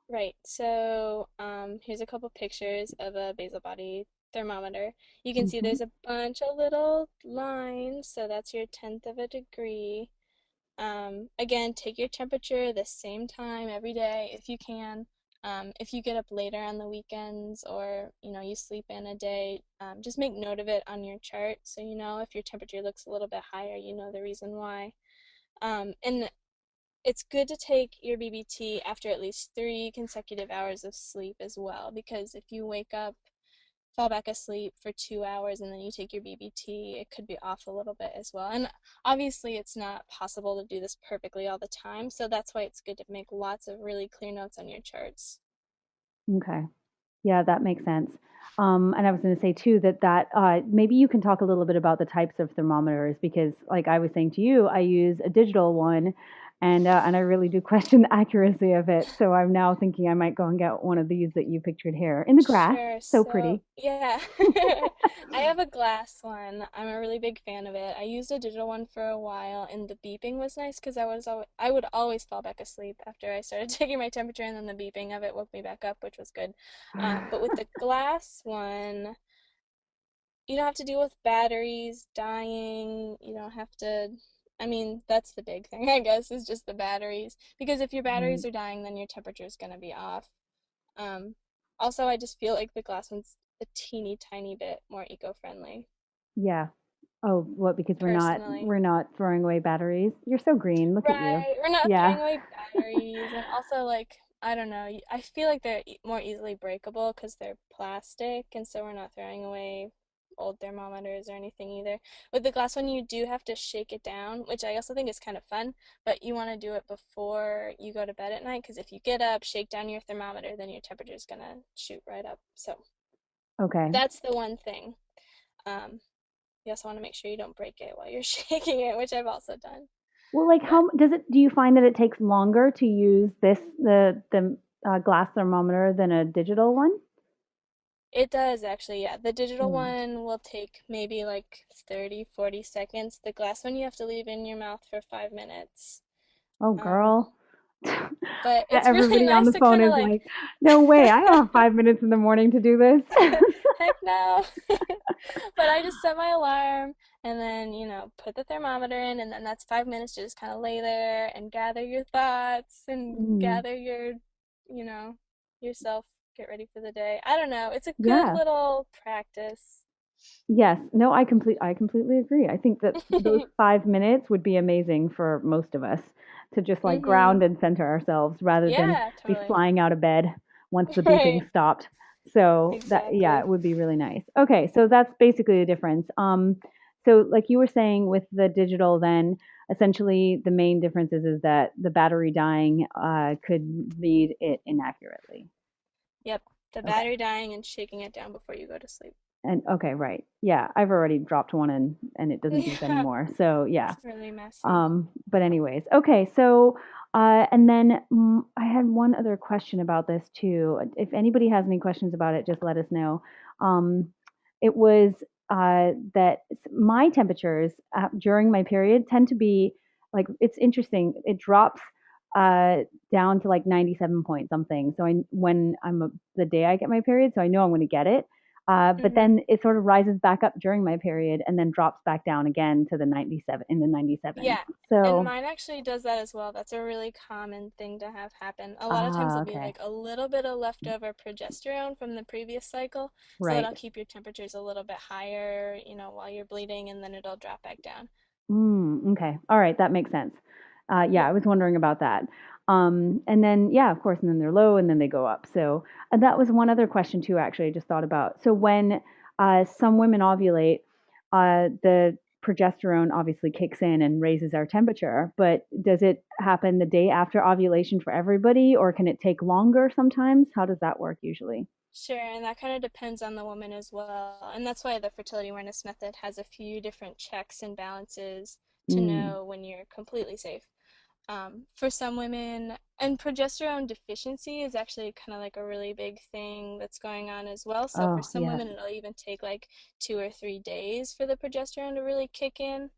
Right. So, here's a couple pictures of a basal body thermometer. You can see Hmm. there's a bunch of little lines, so that's your tenth of a degree. Again, take your temperature the same time every day if you can. If you get up later on the weekends or, you sleep in a day, just make note of it on your chart so you know if your temperature looks a little bit higher, you know the reason why. And it's good to take your BBT after at least 3 consecutive hours of sleep as well, because if you wake up, fall back asleep for 2 hours, and then you take your BBT, it could be off a little bit as well. And obviously, it's not possible to do this perfectly all the time, so that's why it's good to make lots of really clear notes on your charts. Okay. Yeah, that makes sense. And I was going to say too that maybe you can talk a little bit about the types of thermometers because, like I was saying to you, I use a digital one, and I really do question the accuracy of it. So I'm now thinking I might go and get one of these that you pictured here in the grass. Sure. So So, pretty. yeah, I have a glass one. I'm a really big fan of it. I used a digital one for a while, and the beeping was nice because I would always fall back asleep after I started taking my temperature, and then the beeping of it woke me back up, which was good. But with the glass one, you don't have to deal with batteries dying. You don't have to. I mean, that's the big thing, I guess, is just the batteries. Because if your Right. batteries are dying, then your temperature is going to be off. Um, Also, I just feel like the glass one's a teeny tiny bit more eco-friendly, Yeah. Oh, what? Because personally. we're not throwing away batteries. You're so green. Look at you. Right, we're not Yeah. throwing away batteries, and also like I don't know, I feel like they're more easily breakable because they're plastic, and so we're not throwing away old thermometers or anything either. With the glass one, you do have to shake it down, which I also think is kind of fun, but you want to do it before you go to bed at night because if you get up, shake down your thermometer, then your temperature is gonna shoot right up. So Okay. that's the one thing. Um, you also want to make sure you don't break it while you're shaking it, which I've also done. Well, like But how does it do you find that it takes longer to use the glass thermometer than a digital one? it does actually, yeah. The digital Hmm. one will take maybe like 30, 40 seconds. The glass one you have to leave in your mouth for 5 minutes. Oh, Um, girl. but it's really Everybody on nice the to phone kind of is like, like, "No way, I don't have 5 minutes in the morning to do this." heck no. But I just set my alarm and then, put the thermometer in, and then that's 5 minutes to just kind of lay there and gather your thoughts and Mm, gather you know, yourself, get ready for the day. I don't know. It's a good yeah. little practice. Yes. No, I completely agree. I think that those 5 minutes would be amazing for most of us to just like Mm-hmm. ground and center ourselves rather than Yeah, be totally. flying out of bed once the beeping Right. stopped. So that, yeah, it Exactly. would be really nice. Okay, so that's basically the difference. So like you were saying with the digital, then essentially the main difference is that the battery dying could read it inaccurately. Yep. The Okay. battery dying and shaking it down before you go to sleep. And okay, right. Yeah, I've already dropped one and it doesn't beep Yeah, anymore. So yeah. it's really messy. But anyways, okay. So and then I had one other question about this too. If anybody has any questions about it, just let us know. Um, it was that my temperatures during my period tend to be like it's interesting. It drops uh, down to like 97 point something. So when the day I get my period, so I know I'm going to get it. But Mm-hmm. then it sort of rises back up during my period and then drops back down again to the 97 in the 97s. Yeah, and So, mine actually does that as well. That's a really common thing to have happen. A lot of times there'll be okay. like a little bit of leftover progesterone from the previous cycle, so Right. that'll keep your temperatures a little bit higher, while you're bleeding, and then it'll drop back down. Okay. All right. That makes sense. Yeah, Yep, I was wondering about that. And then, yeah, of course, and then they're low and then they go up. So that was one other question too, actually, I just thought about. So when some women ovulate, the progesterone obviously kicks in and raises our temperature, but does it happen the day after ovulation for everybody, or can it take longer sometimes? How does that work usually? sure, and that kind of depends on the woman as well. And that's why the fertility awareness method has a few different checks and balances to Mm. know when you're completely safe. For some women, and progesterone deficiency is actually kind of like a really big thing that's going on as well. So for Oh, some yes. women, it'll even take like 2 or 3 days for the progesterone to really kick in.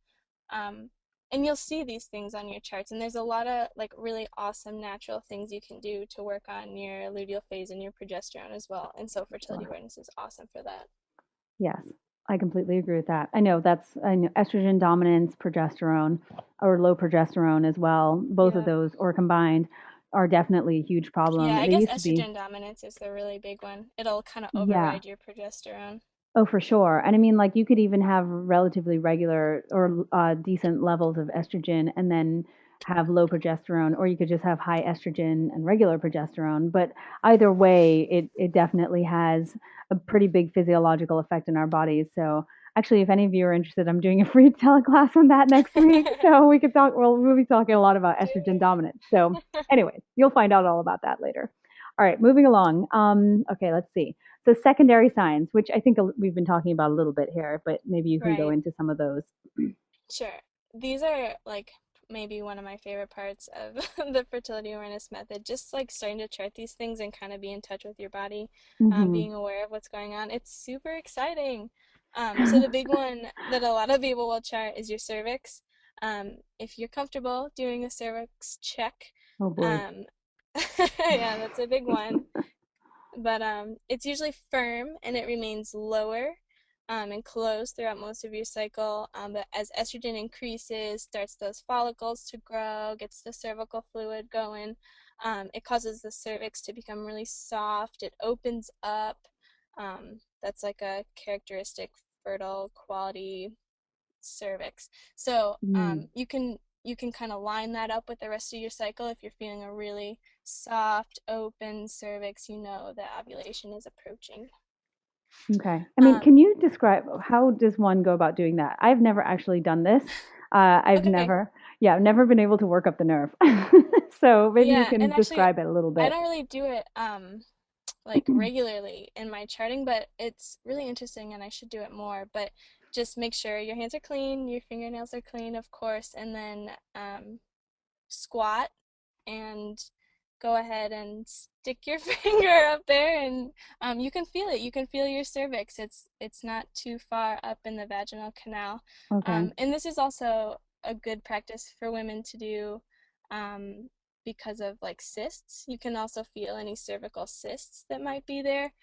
Um, and you'll see these things on your charts. And there's a lot of like really awesome natural things you can do to work on your luteal phase and your progesterone as well. And so fertility Sure. awareness is awesome for that. Yes, I completely agree with that. I know estrogen dominance, progesterone, or low progesterone as well. Both of Yeah. those or combined are definitely a huge Yeah, problem. I They guess used to be, estrogen dominance is the really big one. It'll kind of yeah. override your progesterone. Oh, for sure. And I mean, like, you could even have relatively regular or decent levels of estrogen and then have low progesterone, or you could just have high estrogen and regular progesterone. But either way, it definitely has a pretty big physiological effect in our bodies. So, actually, if any of you are interested, I'm doing a free teleclass on that next week. So, we could talk, well, we'll be talking a lot about Do estrogen it. dominance. So, anyway, you'll find out all about that later. All right, moving along. Okay, let's see. So secondary signs, which I think we've been talking about a little bit here, but maybe you can go Right. into some of those. Sure. These are like maybe one of my favorite parts of the fertility awareness method. Just like starting to chart these things and kind of be in touch with your body, Hmm. being aware of what's going on. It's super exciting. So the big one that a lot of people will chart is your cervix. If you're comfortable doing a cervix check, Oh boy. um, yeah, that's a big one. But it's usually firm and it remains lower and closed throughout most of your cycle. But as estrogen increases, starts those follicles to grow, gets the cervical fluid going, it causes the cervix to become really soft. It opens up. That's like a characteristic fertile quality cervix. So Mm, you can kind of line that up with the rest of your cycle. If you're feeling a really soft, open cervix, you know that ovulation is approaching. okay. I mean, Um, can you describe how does one go about doing that? I've never actually done this. I've okay, never, yeah, I've never been able to work up the nerve. So maybe you yeah, can and actually, describe it a little I bit. don't really do it like regularly in my charting, but it's really interesting and I should do it more. But just make sure your hands are clean, your fingernails are clean, of course, and then squat and go ahead and stick your finger up there and you can feel it. You can feel your cervix. It's not too far up in the vaginal canal. Okay. And this is also a good practice for women to do um, because of like cysts. You can also feel any cervical cysts that might be there.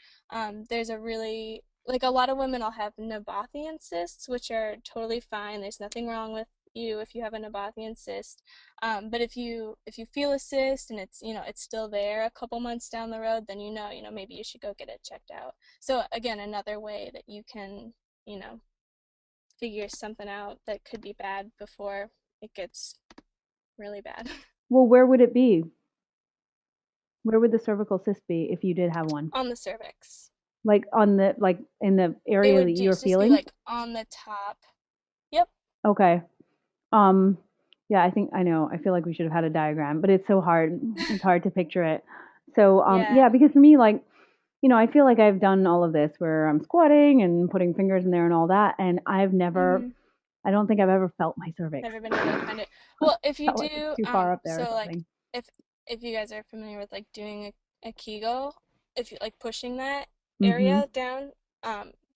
There's a really like a lot of women will have Nabathian cysts, which are totally fine. There's nothing wrong with you if you have a Nabathian cyst. But if you feel a cyst and it's still there a couple months down the road, then maybe you should go get it checked out. So again, another way that you can you know, figure something out that could be bad before it gets really bad. Well, where would it be? Where would the cervical cyst be if you did have one? On the cervix. Like on the like in the It area that would you're just be feeling? like on the top. Yep. Okay. Um, yeah, I think I know. I feel like we should have had a diagram, but it's so hard. It's hard to picture it. So, Yeah. yeah, because for me, like, I feel like I've done all of this where I'm squatting and putting fingers in there and all that, and Hmm. I don't think I've ever felt my cervix. Never been able to find it. Well, if you Felt like it's do, too far up there or so like something. if if you guys are familiar with like doing a Kegel, if you like pushing that Mm-hmm. area down,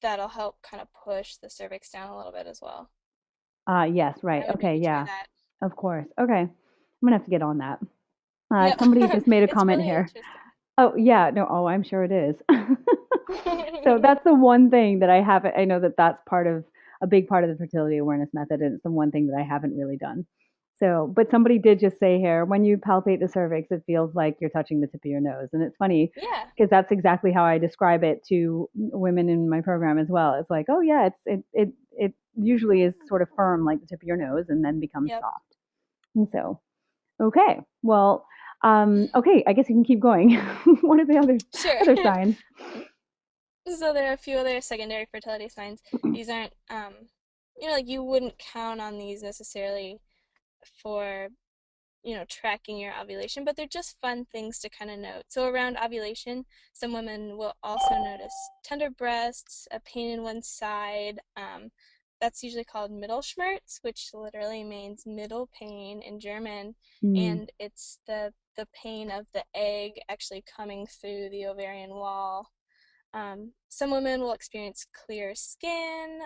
that'll help kind of push the cervix down a little bit as well. Yes, right. I would Okay, maybe try yeah, that. of course. Okay, I'm gonna have to get on that. Yep. Somebody just made a It's comment really here. interesting. Oh, yeah, no, oh, I'm sure it is. So that's the one thing that I haven't, I know that that's part of a big part of the fertility awareness method, and it's the one thing that I haven't really done. So, but somebody did just say here, when you palpate the cervix, it feels like you're touching the tip of your nose. And it's funny Yeah. because that's exactly how I describe it to women in my program as well. It's like, oh yeah, it usually is sort of firm like the tip of your nose and then becomes Yep. soft. And so, okay, well, okay, I guess you can keep going. What are the Sure. other signs? So there are a few other secondary fertility signs. These aren't, like you wouldn't count on these necessarily for, tracking your ovulation, but they're just fun things to kind of note. So around ovulation, some women will also notice tender breasts, a pain in one side. That's usually called Mittelschmerz, which literally means middle pain in German, Mm, and it's the pain of the egg actually coming through the ovarian wall. Some women will experience clear skin.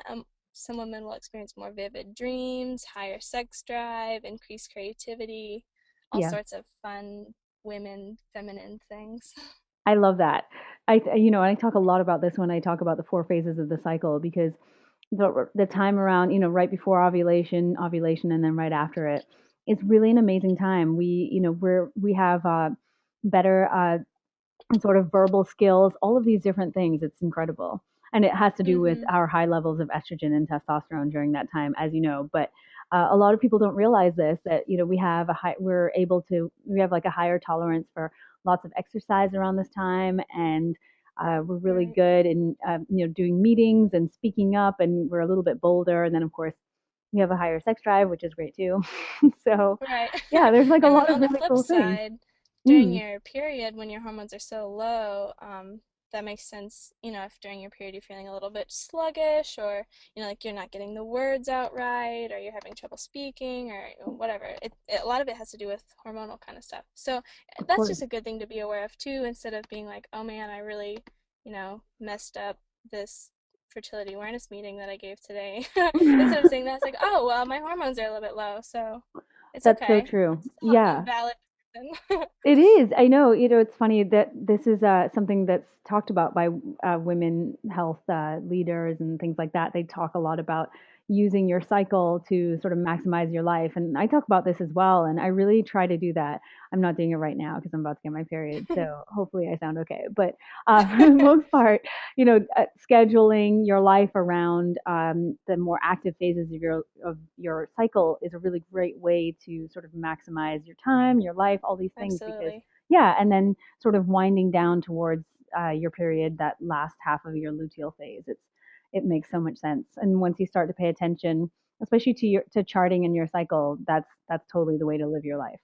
Some women will experience more vivid dreams, higher sex drive, increased creativity, all yeah. sorts of fun women, feminine things. I love that. I talk a lot about this when I talk about the four phases of the cycle because the time around, right before ovulation, and then right after it, it's really an amazing time. We have better sort of verbal skills, all of these different things. It's incredible. And it has to do with Mm-hmm. our high levels of estrogen and testosterone during that time, as you know. But a lot of people don't realize this that we have like a higher tolerance for lots of exercise around this time, and we're really Right. good in doing meetings and speaking up, and we're a little bit bolder. And then of course we have a higher sex drive, which is great too. So Right. yeah, there's like a And then lot of on the really flip cool things. side, during Mm, your period, when your hormones are so low, that makes sense. If during your period you're feeling a little bit sluggish, or, like you're not getting the words out right, or you're having trouble speaking, or whatever. A lot of it has to do with hormonal kind of stuff. So of that's course. just a good thing to be aware of too, instead of being like, oh man, I really, messed up this fertility awareness meeting that I gave today. Instead of saying that, it's like, oh, well, my hormones are a little bit low, so it's That's so okay. true. It's still a Yeah, valid reason. it is. I know. It's funny that this is something that's talked about by women health leaders and things like that. They talk a lot about using your cycle to sort of maximize your life, and I talk about this as well. And I really try to do that. I'm not doing it right now because I'm about to get my period, so hopefully I sound okay. But for the most part, scheduling your life around the more active phases of your cycle is a really great way to sort of maximize your time, your life, all these things. Because Absolutely. yeah, and then sort of winding down towards your period, that last half of your luteal phase. It makes so much sense. And once you start to pay attention, especially to charting in your cycle, that's totally the way to live your life.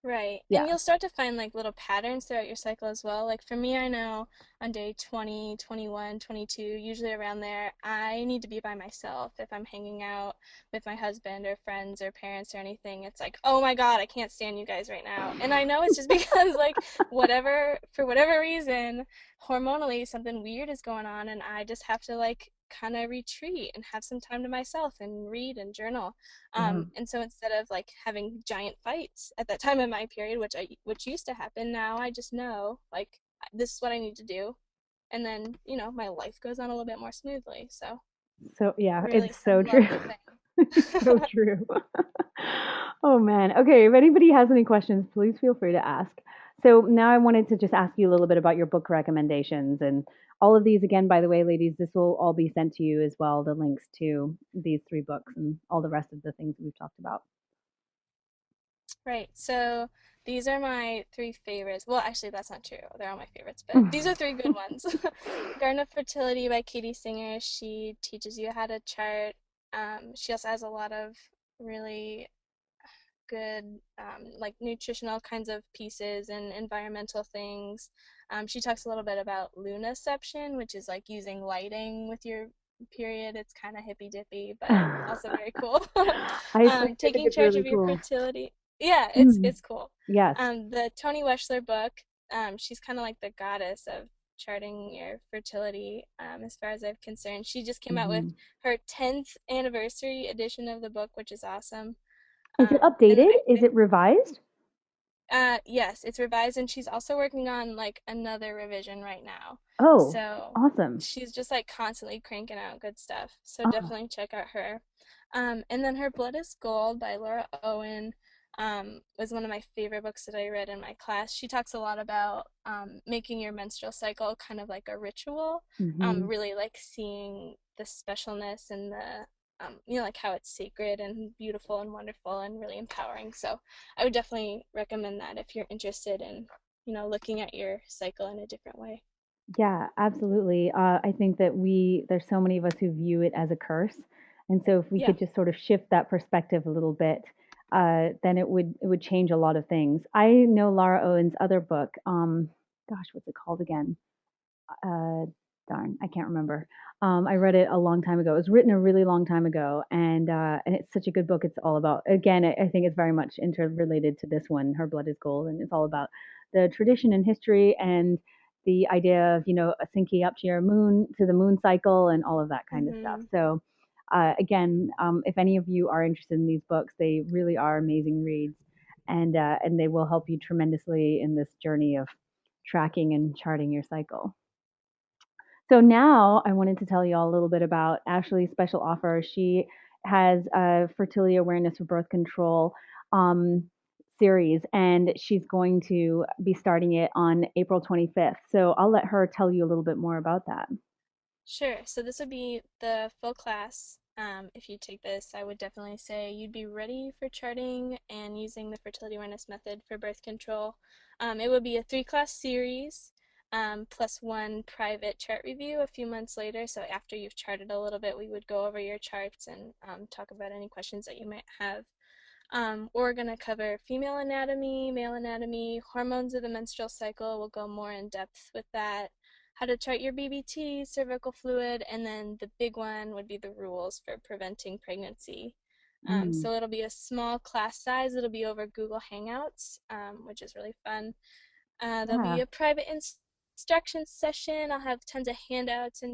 Right. Yeah. And you'll start to find like little patterns throughout your cycle as well. Like for me, I know on day 20, 21, 22, usually around there, I need to be by myself. If I'm hanging out with my husband or friends or parents or anything, it's like, oh my God, I can't stand you guys right now. And I know it's just because like for whatever reason, hormonally something weird is going on, and I just have to like kind of retreat and have some time to myself and read and journal. Uh-huh. And so instead of like having giant fights at that time of my period, which used to happen, now I just know like this is what I need to do, and then my life goes on a little bit more smoothly. So So yeah, really it's so some true. lovely It's so thing. true. Oh man. Okay, if anybody has any questions, please feel free to ask. So now I wanted to just ask you a little bit about your book recommendations and all of these again, by the way, ladies, this will all be sent to you as well, the links to these three books and all the rest of the things we've talked about. Right. So these are my three favorites. Well, actually, that's not true. They're all my favorites, but these are three good ones. Garden of Fertility by Katie Singer. She teaches you how to chart. She also has a lot of really good like nutritional kinds of pieces and environmental things. She talks a little bit about lunaception, which is like using lighting with your period. It's kind of hippy dippy, but also very cool. I think Taking it's charge really of your cool. fertility. Yeah, Mm. it's cool. Yes. The Toni Weschler book. She's kind of like the goddess of charting your fertility. As far as I'm concerned, she just came out with Hmm. her 10th anniversary edition of the book, which is awesome. Is it And then updated? Is it revised? yes, it's revised, and she's also working on like another revision right now. Oh, So awesome. she's just like constantly cranking out good stuff. So Oh. definitely check out her. And then Her Blood is Gold by Laura Owen was one of my favorite books that I read in my class. She talks a lot about making your menstrual cycle kind of like a ritual, Hmm. really like seeing the specialness and the like how it's sacred and beautiful and wonderful and really empowering. So I would definitely recommend that if you're interested in, looking at your cycle in a different way. Yeah, absolutely. I think that there's so many of us who view it as a curse. And so if we Yeah. could just sort of shift that perspective a little bit, then it would change a lot of things. I know Laura Owen's other book. Gosh, what's it called again? uh, darn, I can't remember. I read it a long time ago. It was written a really long time ago, and it's such a good book. It's all about, again, I think it's very much interrelated to this one, Her Blood is Gold, and it's all about the tradition and history and the idea of syncing up to the moon cycle and all of that kind of stuff. Mm-hmm. So. Again, if any of you are interested in these books, they really are amazing reads, and they will help you tremendously in this journey of tracking and charting your cycle. So now I wanted to tell you all a little bit about Ashley's special offer. She has a fertility awareness for birth control um, series, and she's going to be starting it on April 25th. So I'll let her tell you a little bit more about that. Sure. So this would be the full class. If you take this, I would definitely say you'd be ready for charting and using the fertility awareness method for birth control. It would be a three-class series, plus one private chart review a few months later. So after you've charted a little bit, we would go over your charts and talk about any questions that you might have. We're going to cover female anatomy, male anatomy, hormones of the menstrual cycle. We'll go more in depth with that. How to chart your BBT, cervical fluid, and then the big one would be the rules for preventing pregnancy. Mm, So it'll be a small class size. It'll be over Google Hangouts, which is really fun. There'll be yeah. a private instruction session. I'll have tons of handouts and